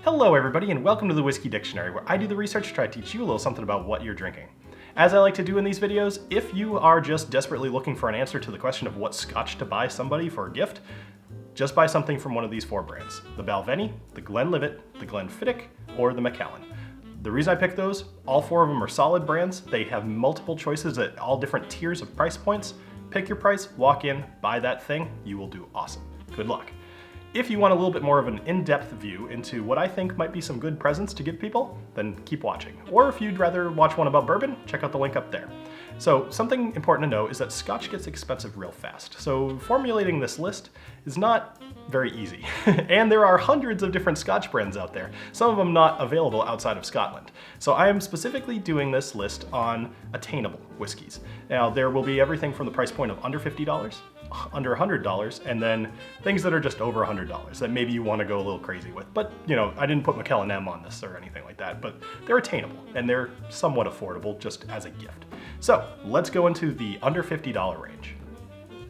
Hello everybody and welcome to the Whiskey Dictionary, where I do the research to try to teach you a little something about what you're drinking. As I like to do in these videos, if you are just desperately looking for an answer to the question of what scotch to buy somebody for a gift, just buy something from one of these four brands: the Balvenie, the Glenlivet, the Glenfiddich, or the Macallan. The reason I picked those, all four of them are solid brands. They have multiple choices at all different tiers of price points. Pick your price, walk in, buy that thing, you will do awesome. Good luck. If you want a little bit more of an in-depth view into what I think might be some good presents to give people, then keep watching. Or if you'd rather watch one about bourbon, check out the link up there. So something important to know is that scotch gets expensive real fast. So formulating this list is not very easy. And there are hundreds of different scotch brands out there, some of them not available outside of Scotland. So I am specifically doing this list on attainable whiskies. Now there will be everything from the price point of under $50, under $100, and then things that are just over $100 that maybe you want to go a little crazy with. But you know, I didn't put Macallan M on this or anything like that, but they're attainable and they're somewhat affordable just as a gift. So let's go into the under $50 range.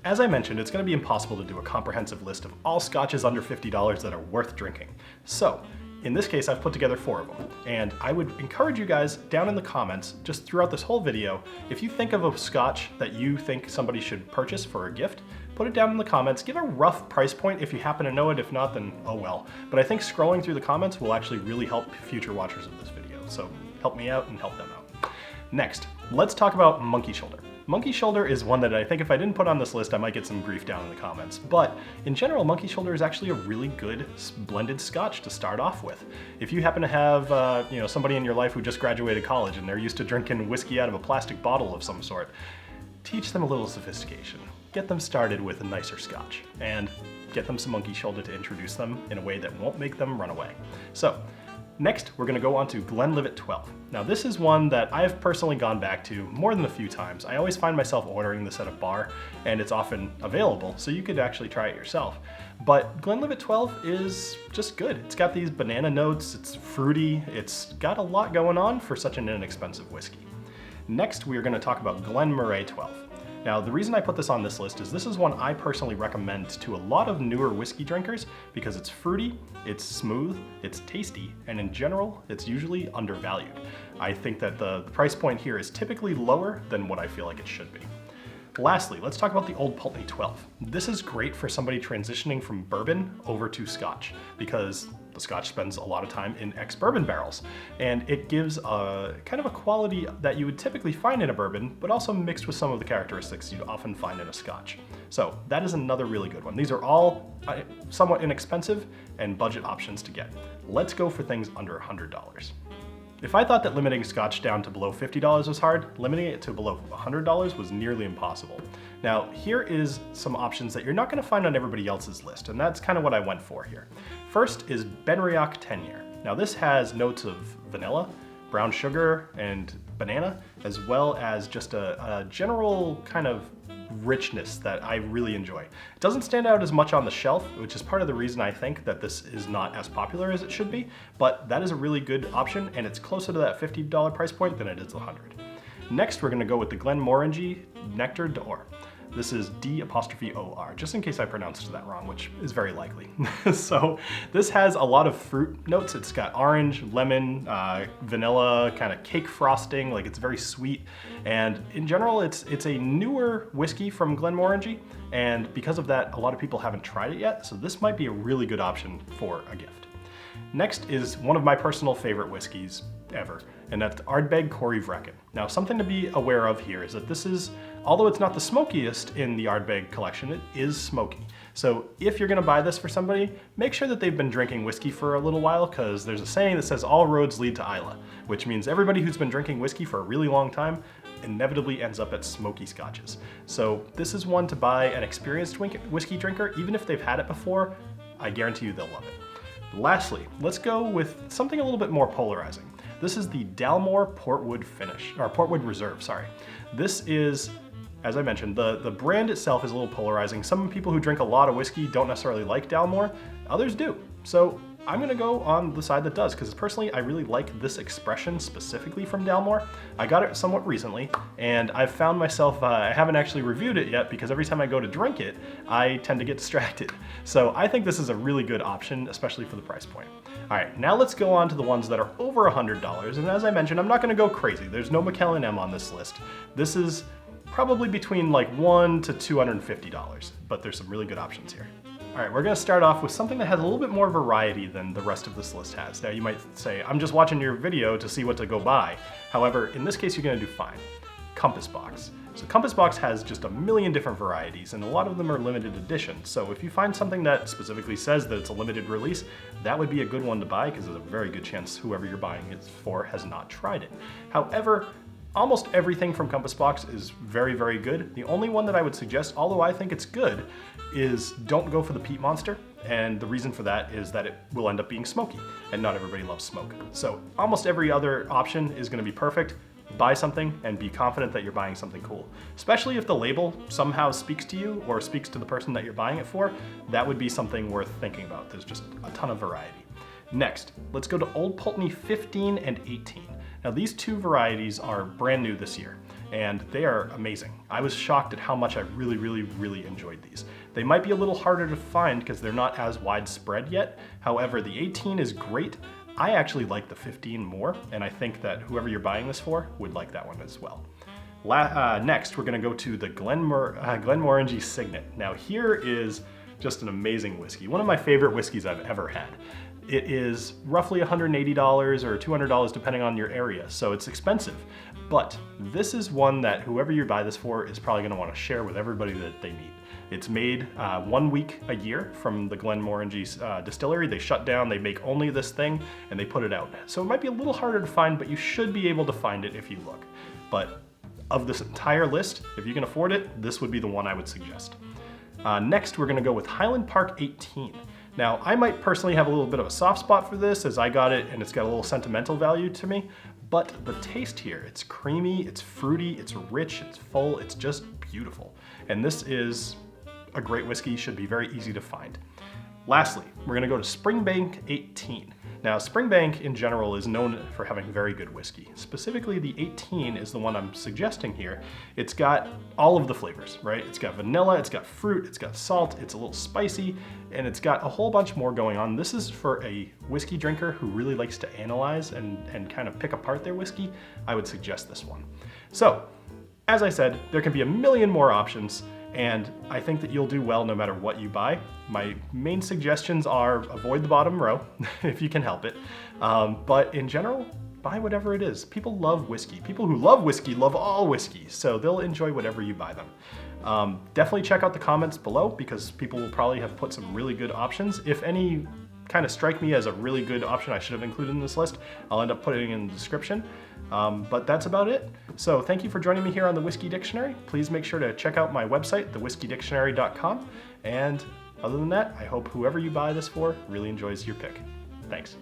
As I mentioned, it's going to be impossible to do a comprehensive list of all scotches under $50 that are worth drinking. So in this case, I've put together four of them, and I would encourage you guys down in the comments, just throughout this whole video, if you think of a scotch that you think somebody should purchase for a gift, put it down in the comments. Give a rough price point if you happen to know it. If not, then oh well. But I think scrolling through the comments will actually really help future watchers of this video. So help me out and help them out. Next, let's talk about Monkey Shoulder. Monkey Shoulder is one that I think if I didn't put on this list, I might get some grief down in the comments. But in general, Monkey Shoulder is actually a really good blended scotch to start off with. If you happen to have somebody in your life who just graduated college and they're used to drinking whiskey out of a plastic bottle of some sort, teach them a little sophistication. Get them started with a nicer scotch and get them some Monkey Shoulder to introduce them in a way that won't make them run away. So next, we're going to go on to Glenlivet 12. Now this is one that I've personally gone back to more than a few times. I always find myself ordering this at a bar, and it's often available, so you could actually try it yourself. But Glenlivet 12 is just good. It's got these banana notes, it's fruity, it's got a lot going on for such an inexpensive whiskey. Next, we are going to talk about Glen Moray 12. Now, the reason I put this on this list is this is one I personally recommend to a lot of newer whiskey drinkers because it's fruity, it's smooth, it's tasty, and in general, it's usually undervalued. I think that the price point here is typically lower than what I feel like it should be. Lastly, let's talk about the Old Pulteney 12. This is great for somebody transitioning from bourbon over to scotch because the scotch spends a lot of time in ex-bourbon barrels, and it gives a kind of a quality that you would typically find in a bourbon, but also mixed with some of the characteristics you'd often find in a scotch. So that is another really good one. These are all somewhat inexpensive and budget options to get. Let's go for things under $100. If I thought that limiting scotch down to below $50 was hard, limiting it to below $100 was nearly impossible. Now, here is some options that you're not going to find on everybody else's list, and that's kind of what I went for here. First is BenRiach 10-year. Now this has notes of vanilla, brown sugar, and banana, as well as just a general kind of richness that I really enjoy. It doesn't stand out as much on the shelf, which is part of the reason I think that this is not as popular as it should be, but that is a really good option, and it's closer to that $50 price point than it is $100. Next, we're going to go with the Glenmorangie Nectar d'Or. This is D''OR, just in case I pronounced that wrong, which is very likely. So this has a lot of fruit notes. It's got orange, lemon, vanilla, kind of cake frosting, like it's very sweet. And in general, it's a newer whiskey from Glenmorangie, and because of that, a lot of people haven't tried it yet, so this might be a really good option for a gift. Next is one of my personal favorite whiskeys ever, and that's Ardbeg Corryvreckan. Now, something to be aware of here is that this is, although it's not the smokiest in the Ardbeg collection, it is smoky. So if you're gonna buy this for somebody, make sure that they've been drinking whiskey for a little while, because there's a saying that says all roads lead to Islay, which means everybody who's been drinking whiskey for a really long time inevitably ends up at smoky scotches. So this is one to buy an experienced whiskey drinker. Even if they've had it before, I guarantee you they'll love it. Lastly, let's go with something a little bit more polarizing. This is the Dalmore Portwood Reserve, sorry. This is, as I mentioned, the brand itself is a little polarizing. Some people who drink a lot of whiskey don't necessarily like Dalmore, others do. So I'm gonna go on the side that does, because personally I really like this expression specifically from Dalmore. I got it somewhat recently, and I've found myself, I haven't actually reviewed it yet because every time I go to drink it, I tend to get distracted. So I think this is a really good option, especially for the price point. All right, now let's go on to the ones that are over $100, and as I mentioned, I'm not gonna go crazy. There's no McKellen M on this list. This is probably between like $1 to $250, but there's some really good options here. All right, we're gonna start off with something that has a little bit more variety than the rest of this list has. Now you might say, I'm just watching your video to see what to go buy. However, in this case, you're gonna do fine. Compass Box. So Compass Box has just a million different varieties, and a lot of them are limited edition. So if you find something that specifically says that it's a limited release, that would be a good one to buy, because there's a very good chance whoever you're buying it for has not tried it. However, almost everything from Compass Box is very, very good. The only one that I would suggest, although I think it's good, is don't go for the peat monster. And the reason for that is that it will end up being smoky, and not everybody loves smoke. So almost every other option is gonna be perfect. Buy something and be confident that you're buying something cool. Especially if the label somehow speaks to you or speaks to the person that you're buying it for, that would be something worth thinking about. There's just a ton of variety. Next, let's go to Old Pulteney 15 and 18. Now these two varieties are brand new this year, and they are amazing. I was shocked at how much I really enjoyed these. They might be a little harder to find because they're not as widespread yet. However, the 18 is great. I actually like the 15 more, and I think that whoever you're buying this for would like that one as well. Next, we're gonna go to the Glenmorangie Signet. Now here is just an amazing whiskey. One of my favorite whiskeys I've ever had. It is roughly $180 or $200 depending on your area, so it's expensive. But this is one that whoever you buy this for is probably gonna wanna share with everybody that they meet. It's made 1 week a year from the Glenmorangie distillery. They shut down, they make only this thing, and they put it out. So it might be a little harder to find, but you should be able to find it if you look. But of this entire list, if you can afford it, this would be the one I would suggest. Next, we're gonna go with Highland Park 18. Now, I might personally have a little bit of a soft spot for this as I got it and it's got a little sentimental value to me, but the taste here, it's creamy, it's fruity, it's rich, it's full, it's just beautiful. And this is a great whiskey, should be very easy to find. Lastly, we're gonna go to Springbank 18. Now, Springbank in general is known for having very good whiskey. Specifically, the 18 is the one I'm suggesting here. It's got all of the flavors, right? It's got vanilla, it's got fruit, it's got salt, it's a little spicy, and it's got a whole bunch more going on. This is for a whiskey drinker who really likes to analyze and kind of pick apart their whiskey. I would suggest this one. So, as I said, there can be a million more options, and I think that you'll do well no matter what you buy. My main suggestions are avoid the bottom row if you can help it. But in general, buy whatever it is. People love whiskey. People who love whiskey love all whiskeys, so they'll enjoy whatever you buy them. Definitely check out the comments below because people will probably have put some really good options. If any kind of strike me as a really good option I should have included in this list, I'll end up putting it in the description. But that's about it. So thank you for joining me here on the Whiskey Dictionary. Please make sure to check out my website, thewhiskeydictionary.com. And other than that, I hope whoever you buy this for really enjoys your pick. Thanks.